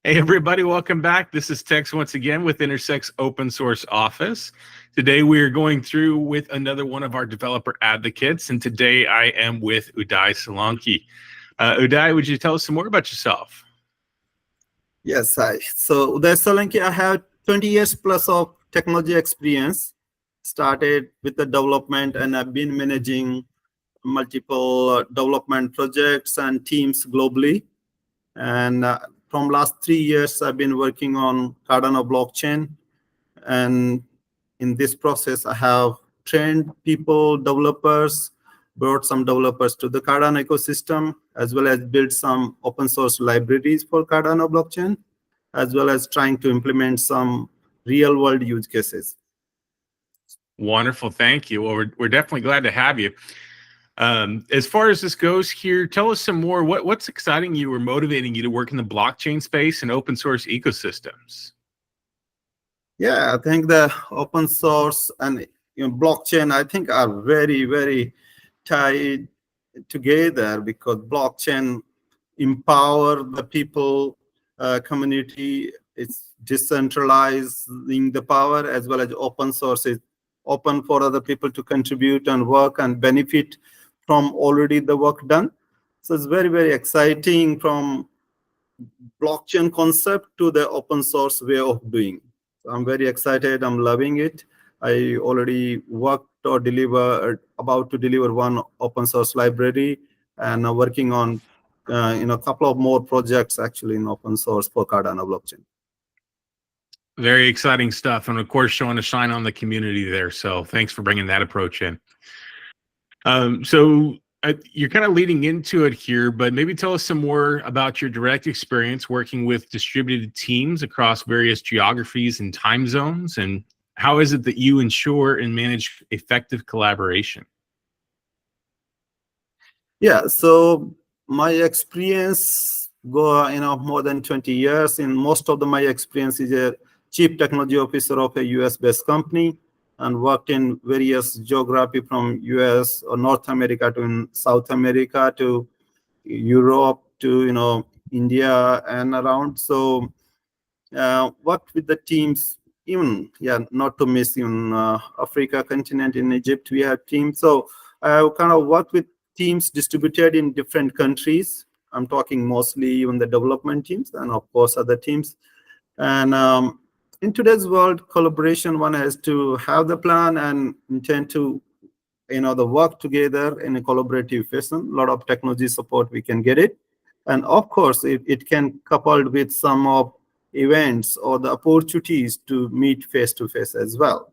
Hey, everybody, welcome back. This is Tex once again with Intersect's Open Source Office. Today, we are going through with another one of our developer advocates, and today I am with Udai Solanki. Udai, would you tell us some more about yourself? Yes, hi. So Udai Solanki, I have 20 years plus of technology experience. Started with the development, and I've been managing multiple development projects and teams globally. And from last 3 years, I've been working on Cardano blockchain. And in this process, I have trained people, developers, brought some developers to the Cardano ecosystem, as well as built some open source libraries for Cardano blockchain, as well as trying to implement some real world use cases. Wonderful. Thank you. Well, we're definitely glad to have you. As far as this goes here, tell us some more. What's exciting you or motivating you to work in the blockchain space and open source ecosystems? Yeah, I think the open source and blockchain, I think, are very, very tied together because blockchain empower the people community. It's decentralizing the power, as well as open source is open for other people to contribute and work and benefit from already the work done. So it's very, very exciting from blockchain concept to the open source way of doing. So I'm very excited. I'm loving it. I already worked or about to deliver one open source library, and working on a couple of more projects actually in open source for Cardano blockchain. Very exciting stuff. And of course, showing a shine on the community there. So thanks for bringing that approach in. You're kind of leading into it here, but maybe tell us some more about your direct experience working with distributed teams across various geographies and time zones, and how is it that you ensure and manage effective collaboration? Yeah, so my experience go more than 20 years. In most of my experience is a chief technology officer of a US based company, and worked in various geography from US or North America to in South America to Europe to India and around. So worked with the teams, even not to miss even Africa continent. In Egypt we have teams. So I kind of worked with teams distributed in different countries. I'm talking mostly even the development teams and of course other teams. And in today's world, collaboration, one has to have the plan and intend to the work together in a collaborative fashion. A lot of technology support we can get it, and of course it can coupled with some of events or the opportunities to meet face to face as well.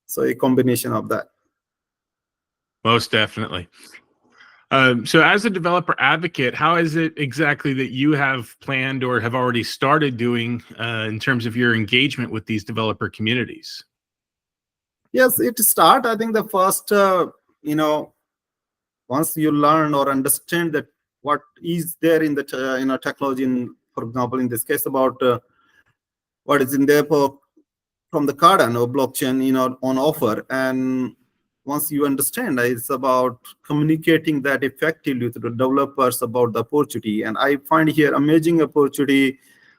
So a combination of that. Most definitely. So as a developer advocate, how is it exactly that you have planned or have already started doing in terms of your engagement with these developer communities? Yes, it start. I think the first, once you learn or understand that what is there in the technology, for example, in this case about what is in there from the Cardano blockchain, on offer, and once you understand, it's about communicating that effectively to the developers about the opportunity. And I find here amazing opportunity.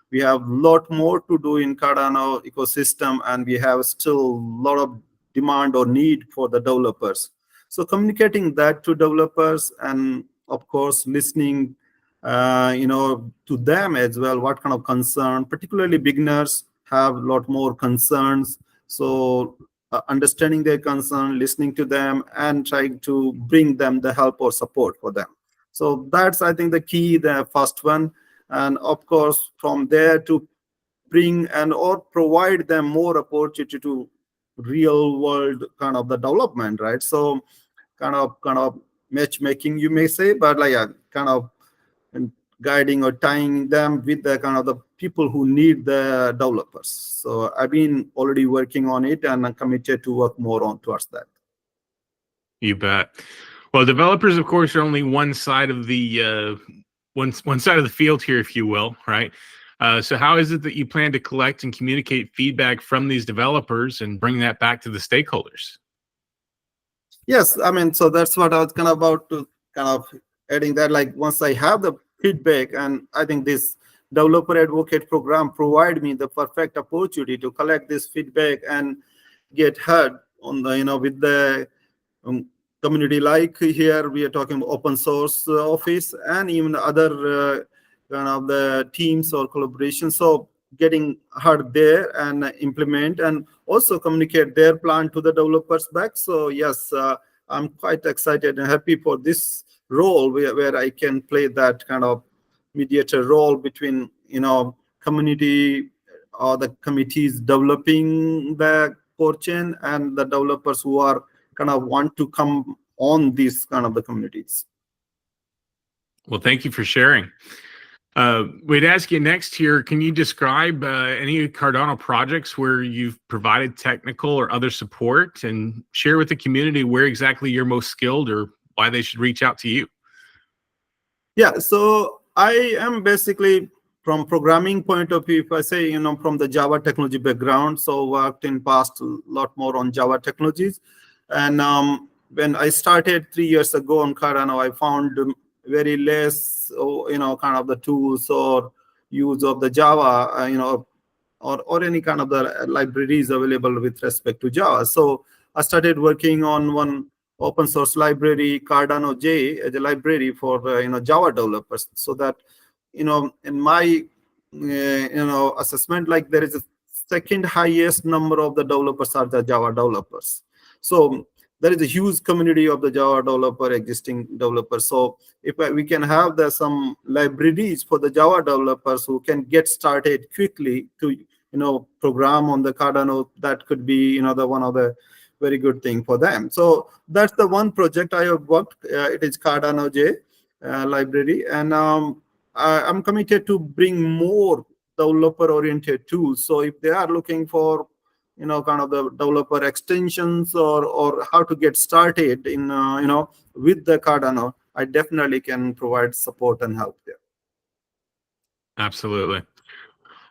We have a lot more to do in Cardano ecosystem, and we have still a lot of demand or need for the developers. So communicating that to developers, and of course listening, to them as well. What kind of concern, particularly beginners, have a lot more concerns. So understanding their concern, listening to them, and trying to bring them the help or support for them. So that's, I think, the key, the first one. And of course, from there to bring and or provide them more opportunity to real world kind of the development, right? So kind of matchmaking, you may say, but like kind of guiding or tying them with the kind of the people who need the developers. So I've been already working on it, and I'm committed to work more on towards that. You bet. Well, developers, of course, are only one side of the one side of the field here, if you will, right? So how is it that you plan to collect and communicate feedback from these developers and bring that back to the stakeholders? Yes, I mean, so that's what I was kind of about to kind of adding that. Like once I have the feedback, and I think this developer advocate program provide me the perfect opportunity to collect this feedback and get heard on the with the um, community. Like here we are talking about open source office and even other kind of the teams or collaboration. So getting heard there and implement and also communicate their plan to the developers back. So yes, I'm quite excited and happy for this role where I can play that kind of mediator role between community or the committees developing the core chain and the developers who are kind of want to come on these kind of the communities. Well, thank you for sharing. We'd ask you next here, can you describe any Cardano projects where you've provided technical or other support, and share with the community where exactly you're most skilled or why they should reach out to you? Yeah, so I am basically from programming point of view, if I say, from the Java technology background, so worked in past a lot more on Java technologies. And when I started 3 years ago on Cardano, I found very less, kind of the tools or use of the Java, or any kind of the libraries available with respect to Java. So I started working on one open source library, Cardano J, as a library for Java developers, so that in my assessment, like there is a second highest number of the developers are the Java developers. So there is a huge community of the Java developer, existing developers. So if we can have some libraries for the Java developers who can get started quickly to program on the Cardano, that could be the one of the very good thing for them. So that's the one project I have worked. It is Cardano J library, and I'm committed to bring more developer-oriented tools. So if they are looking for kind of the developer extensions or how to get started in with the Cardano, I definitely can provide support and help there. Absolutely.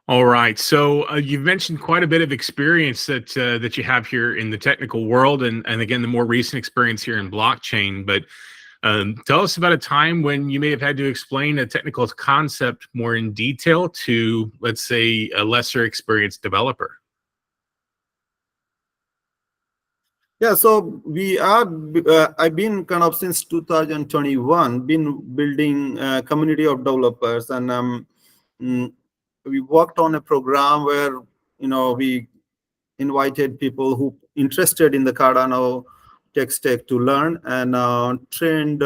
All right. So you've mentioned quite a bit of experience that you have here in the technical world, and again, the more recent experience here in blockchain. But tell us about a time when you may have had to explain a technical concept more in detail to, let's say, a lesser experienced developer. Yeah, so I've been kind of since 2021, been building a community of developers, and we worked on a program where, we invited people who interested in the Cardano tech stack to learn, and trained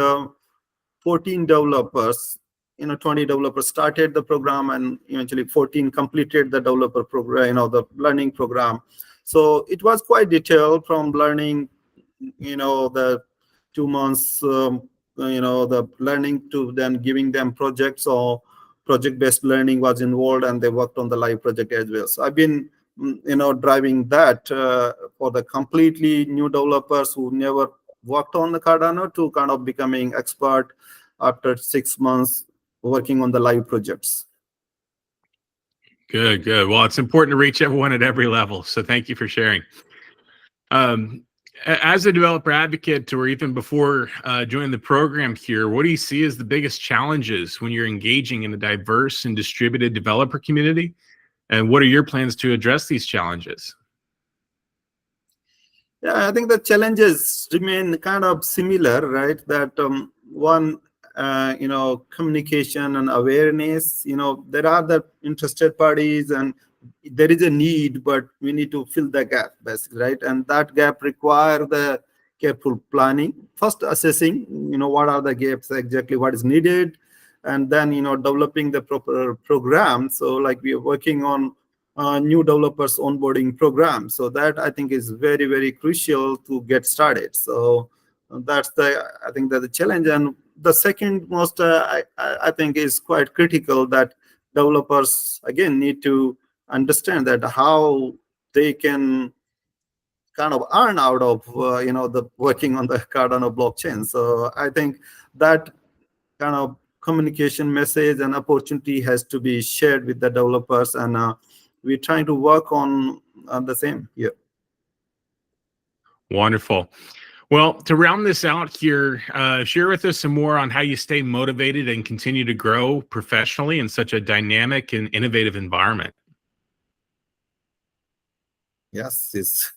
14 developers. 20 developers started the program, and eventually 14 completed the developer program, the learning program. So it was quite detailed, from learning, the 2 months, the learning, to then giving them projects, or project-based learning was involved, and they worked on the live project as well. So I've been, driving that for the completely new developers who never worked on the Cardano to kind of becoming expert after 6 months working on the live projects. Good, good. Well, it's important to reach everyone at every level. So thank you for sharing. As a developer advocate, or even before joining the program here, what do you see as the biggest challenges when you're engaging in a diverse and distributed developer community? And what are your plans to address these challenges? Yeah, I think the challenges remain kind of similar, right? That one, communication and awareness. There are the interested parties, and there is a need, but we need to fill the gap, basically, right? And that gap require the careful planning. First, assessing, what are the gaps exactly, what is needed, and then developing the proper program. So, like, we are working on new developers onboarding program. So that, I think, is very, very crucial to get started. So that's I think that the challenge. And the second most, I think, is quite critical, that developers again need to understand that how they can kind of earn out of the working on the Cardano blockchain. So I think that kind of communication message and opportunity has to be shared with the developers, and we're trying to work on the same here. Wonderful. Well, to round this out here, share with us some more on how you stay motivated and continue to grow professionally in such a dynamic and innovative environment. Yes, it's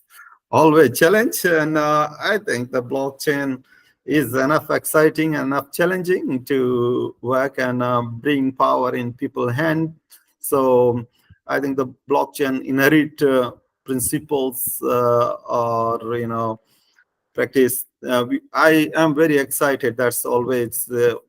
always challenge, and I think the blockchain is enough exciting, enough challenging to work and bring power in people's hand. So I think the blockchain inherit principles or practice. I am very excited. That's always the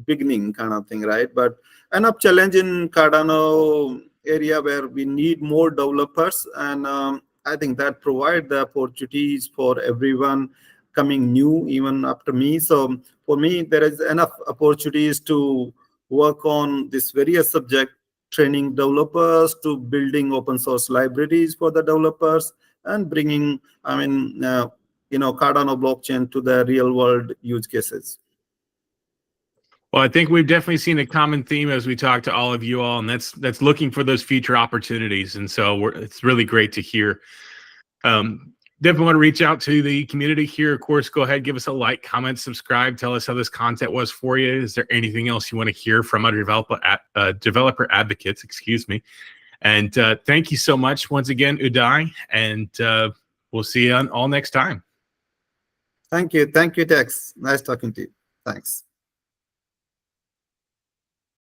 beginning kind of thing, right? But enough challenge in Cardano area where we need more developers, and I think that provide the opportunities for everyone coming new, even after me. So for me, there is enough opportunities to work on this various subject, training developers to building open source libraries for the developers and bringing, Cardano blockchain to the real world use cases. Well, I think we've definitely seen a common theme as we talk to all of you all, and that's looking for those future opportunities. And so it's really great to hear. Definitely want to reach out to the community here. Of course, go ahead, give us a like, comment, subscribe, tell us how this content was for you. Is there anything else you want to hear from other developer advocates, excuse me. And thank you so much once again, Udai, and we'll see you all next time. Thank you. Thank you, Tex. Nice talking to you. Thanks.